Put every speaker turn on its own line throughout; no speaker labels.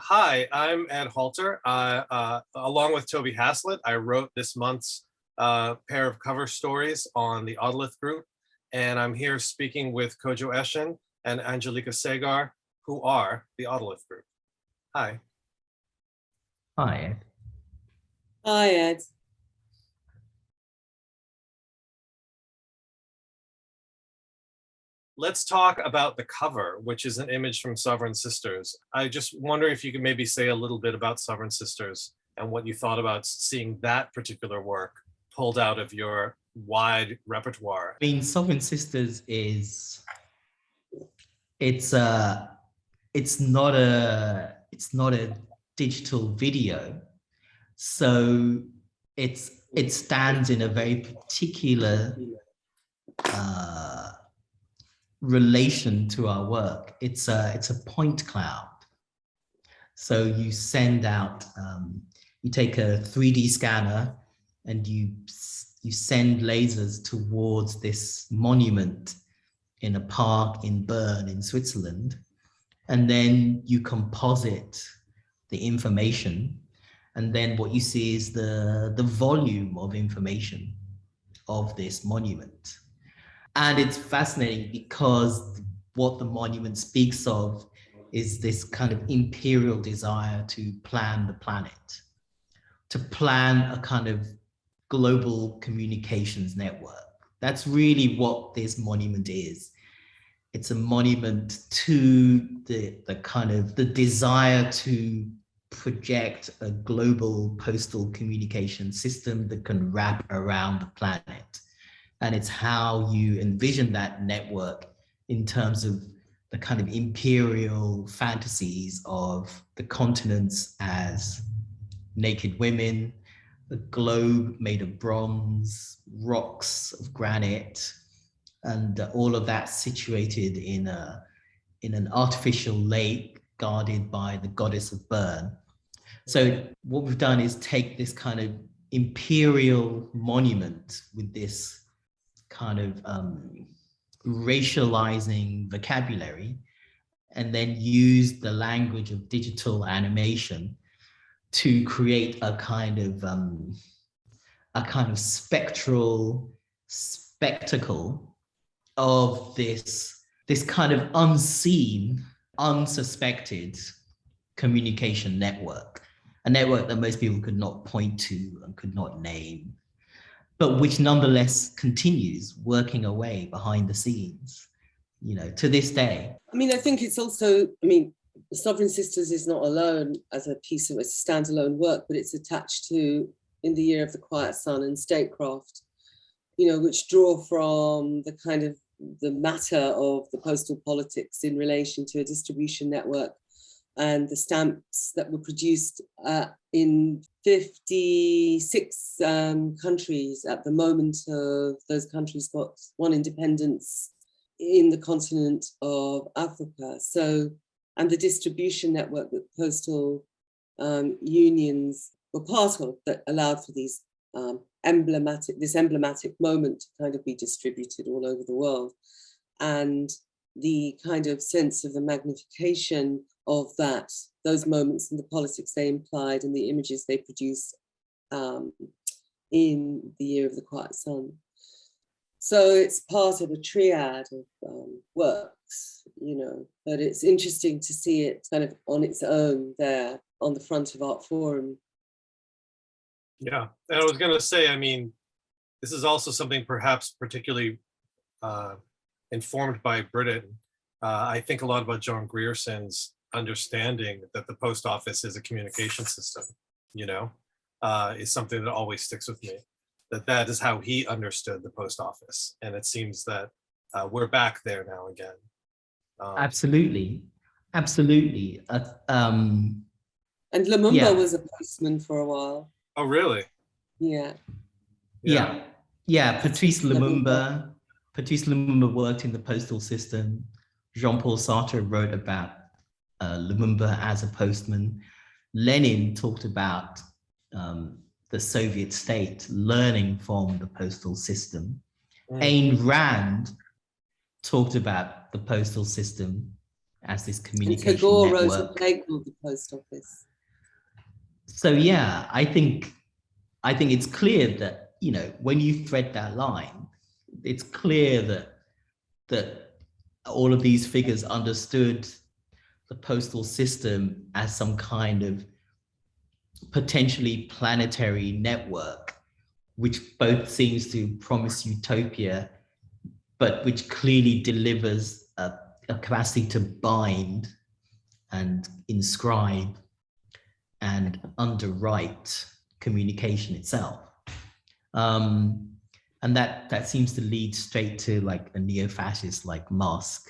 Hi, I'm Ed Halter. Along with Toby Haslett, I wrote this month's pair of cover stories on the Otolith Group, and I'm here speaking with Kodwo Eshun and Anjalika Sagar, who are the Otolith Group. Hi.
Hi, Ed.
Hi, Ed.
Let's talk about the cover, which is an image from Sovereign Sisters. I just wonder if you could maybe say a little bit about Sovereign Sisters and what you thought about seeing that particular work pulled out of your wide repertoire.
I mean, Sovereign Sisters it's not a digital video, so it stands in a very particular relation to our work. It's a point cloud. So you send out, you take a 3D scanner and you send lasers towards this monument in a park in Bern in Switzerland, and then you composite the information, and then what you see is the volume of information of this monument. And it's fascinating because what the monument speaks of is this kind of imperial desire to plan the planet, to plan a kind of global communications network. That's really what this monument is. It's a monument to the kind of the desire to project a global postal communication system that can wrap around the planet. And it's how you envision that network in terms of the kind of imperial fantasies of the continents as naked women, a globe made of bronze, rocks of granite, and all of that situated in an artificial lake guarded by the goddess of Bern. So what we've done is take this kind of imperial monument with this kind of racializing vocabulary, and then use the language of digital animation to create a kind of spectral spectacle of this kind of unseen, unsuspected communication network, a network that most people could not point to and could not name, but which nonetheless continues working away behind the scenes, you know, to this day.
I mean, I think it's also, I mean, Sovereign Sisters is not alone as a piece of, it's a standalone work, but it's attached to In the Year of the Quiet Sun and Statecraft, you know, which draw from the kind of the matter of the postal politics in relation to a distribution network and the stamps that were produced in 56 countries at the moment of those countries got one independence in the continent of Africa. So, and the distribution network that postal unions were part of that allowed for these emblematic moment to kind of be distributed all over the world. And the kind of sense of the magnification of those moments and the politics they implied and the images they produced in the Year of the Quiet Sun. So it's part of a triad of works, you know, but it's interesting to see it kind of on its own there on the front of Artforum.
Yeah, and I was going to say, I mean, this is also something perhaps particularly informed by Britain. I think a lot about John Grierson's understanding that the post office is a communication system, you know, is something that always sticks with me, that is how he understood the post office. And it seems that we're back there now again.
Absolutely. Absolutely.
And Lumumba was a postman for a while.
Oh, really?
Yeah.
Yeah. Patrice Lumumba worked in the postal system. Jean-Paul Sartre wrote about Lumumba as a postman. Lenin talked about the Soviet state learning from the postal system. Ayn Rand talked about the postal system as this
And
communication
Tagore wrote a
network.
play called The Post Office.
So yeah, I think it's clear that, you know, when you thread that line, it's clear that all of these figures understood the postal system as some kind of potentially planetary network, which both seems to promise utopia, but which clearly delivers a capacity to bind and inscribe and underwrite communication itself. And that seems to lead straight to like a neo-fascist like Musk.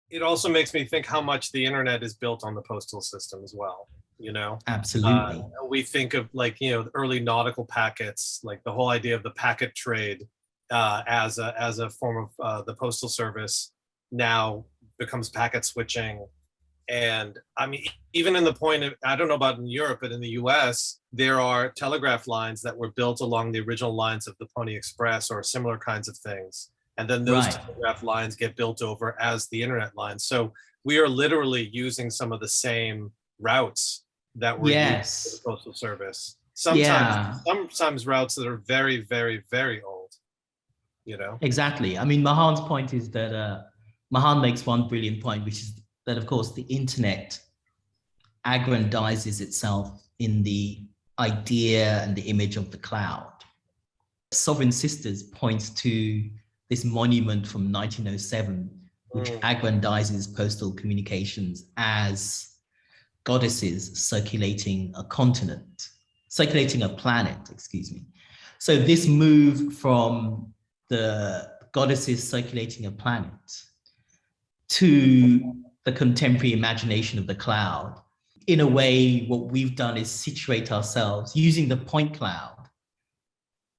It also makes me think how much the internet is built on the postal system as well, you know?
Absolutely.
We think of like, you know, early nautical packets, like the whole idea of the packet trade as a form of the postal service now becomes packet switching. And I mean, even in the point of, I don't know about in Europe, but in the US, there are telegraph lines that were built along the original lines of the Pony Express or similar kinds of things. And then those
Right.
telegraph lines get built over as the internet lines. So we are literally using some of the same routes that were used for the
Yes.
Postal Service.
Yeah.
Sometimes routes that are very, very, very old, you know?
Exactly. I mean, Mahan's point is that Mahan makes one brilliant point, which is that, of course, the internet aggrandizes itself in the idea and the image of the cloud. Sovereign Sisters points to this monument from 1907, which aggrandizes postal communications as goddesses circulating a continent, circulating a planet, excuse me. So this move from the goddesses circulating a planet to the contemporary imagination of the cloud, in a way, what we've done is situate ourselves using the point cloud.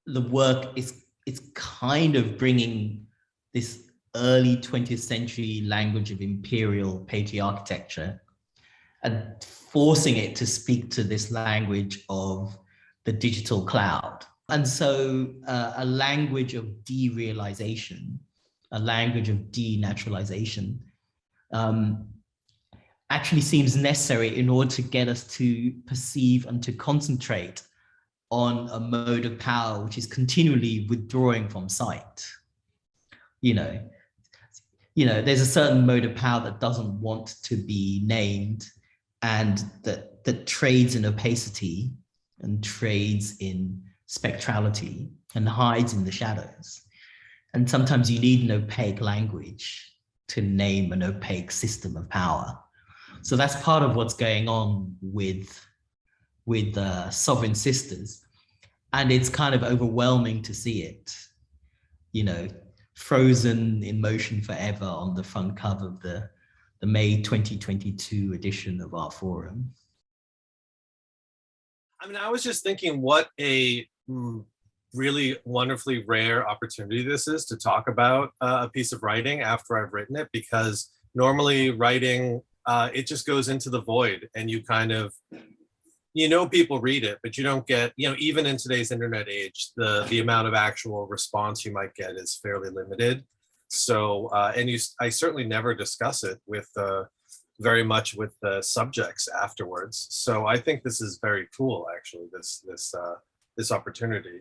The work is, it's kind of bringing this early 20th century language of imperial patriarchitecture and forcing it to speak to this language of the digital cloud. And so a language of derealization, a language of denaturalization, actually seems necessary in order to get us to perceive and to concentrate on a mode of power which is continually withdrawing from sight. You know, there's a certain mode of power that doesn't want to be named and that trades in opacity and trades in spectrality and hides in the shadows. And sometimes you need an opaque language to name an opaque system of power. So that's part of what's going on with Sovereign Sisters. And it's kind of overwhelming to see it, you know, frozen in motion forever on the front cover of the May 2022 edition of Artforum.
I mean, I was just thinking what a really wonderfully rare opportunity this is to talk about a piece of writing after I've written it, because normally writing, it just goes into the void and you kind of, you know, people read it, but you don't get, you know, even in today's internet age, the amount of actual response you might get is fairly limited. So, I certainly never discuss it with very much with the subjects afterwards. So I think this is very cool, actually, this opportunity.